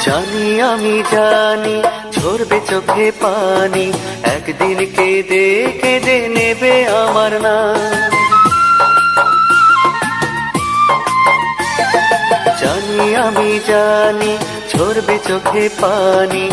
জানি আমি জানি ঝরবে চোখে পানি, একদিন কেঁদে কেঁদে নেবে আমার নাম। জানি আমি জানি ঝরবে চোখে পানি,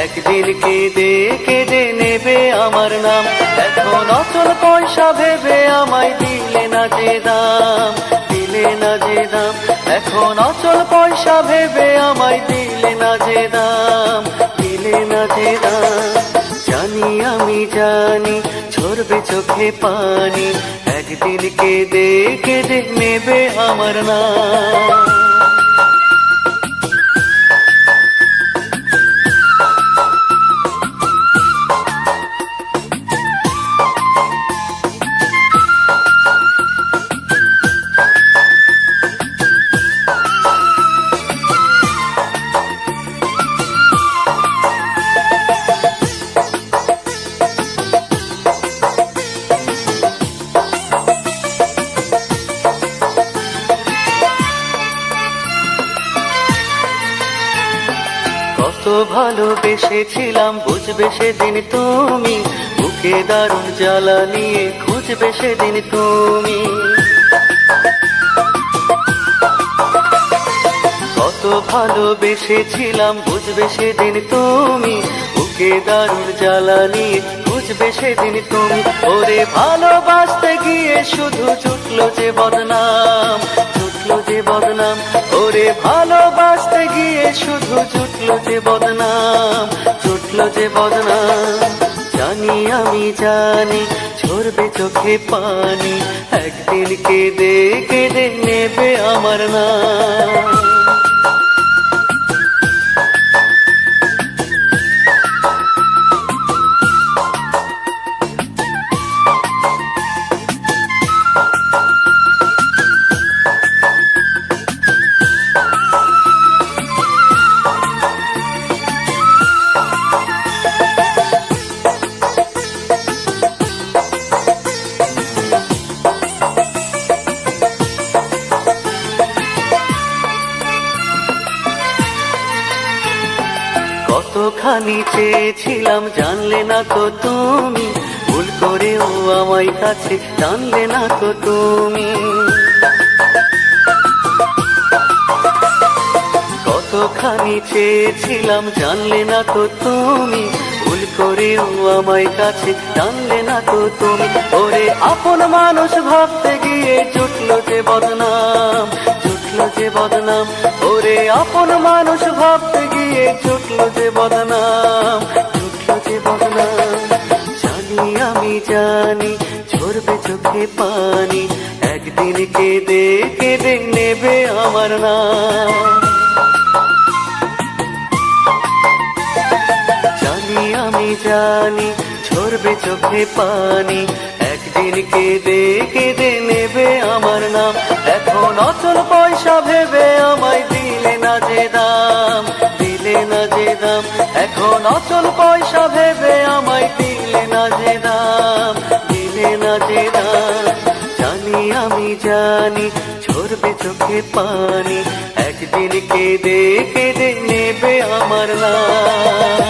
একদিন কেঁদে কেঁদে নেবে আমার নাম। এখন অচল পয়সা ভেবে আমায় দিলে না যে দাম, দিলে না যে দাম। এখন অচল পয়সা ভেবে আমায় দিলে না যে দাম, দিলে না যে দাম। জানি আমি জানি ঝরবে চোখে পানি, একদিন কেঁদে কেঁদে নেবে আমার নাম। কত ভালোবেসেছিলাম বুঝবে সেদিন তুমি, বুকে দারুণ জ্বালা নিয়ে খুঁজবে সেদিন তুমি। কত ভালোবেসেছিলাম বুঝবে সেদিন তুমি, বুকে দারুণ জ্বালা নিয়ে খুঁজবে সেদিন তুমি। ওরে ভালোবাসতে গিয়ে শুধু জুটলো যে বদনাম, জুটলো যে বদনাম। ওরে ভালোবাসতে গিয়ে শুধু জুটলো যে বদনাম, জুটলো যে বদনাম। জানি আমি জানি ঝরবে চোখে পানি, একদিন কেঁদে কেঁদে নেবে আমার নাম। কতখানি চেয়েছিলাম জানলে না তো তুমি, ভুল করেও আমায় কাছে টানলে না তো তুমি। কতখানি চেয়েছিলাম জানলে না তো তুমি, ভুল করেও আমায় কাছে টানলে না তো তুমি। ওরে আপন মানুষ ভাবতে গিয়ে জুটলো যে বদনাম, জুটলো যে বদনাম। ওরে আপন মানুষ ভাবতে গিয়ে জুটলো যে বদনাম, জুটলো যে বদনাম। জানি আমি জানি ঝরবে চোখে পানি, একদিন কেঁদে কেঁদে নেবে আমার নাম। জানি আমি জানি ঝরবে চোখে পানি, একদিন কেঁদে কেঁদে নেবে আমার নাম। এখন অচল পয়সা ভেবে আমায় দিলে না যে দাম, দিলে না যে দাম। এখন অচল পয়সা ভেবে আমায় দিলে না যে দাম, দিলে না যে দাম। জানি আমি জানি ঝরবে চোখে পানি, একদিন কেঁদে কেঁদে নেবে আমার নাম।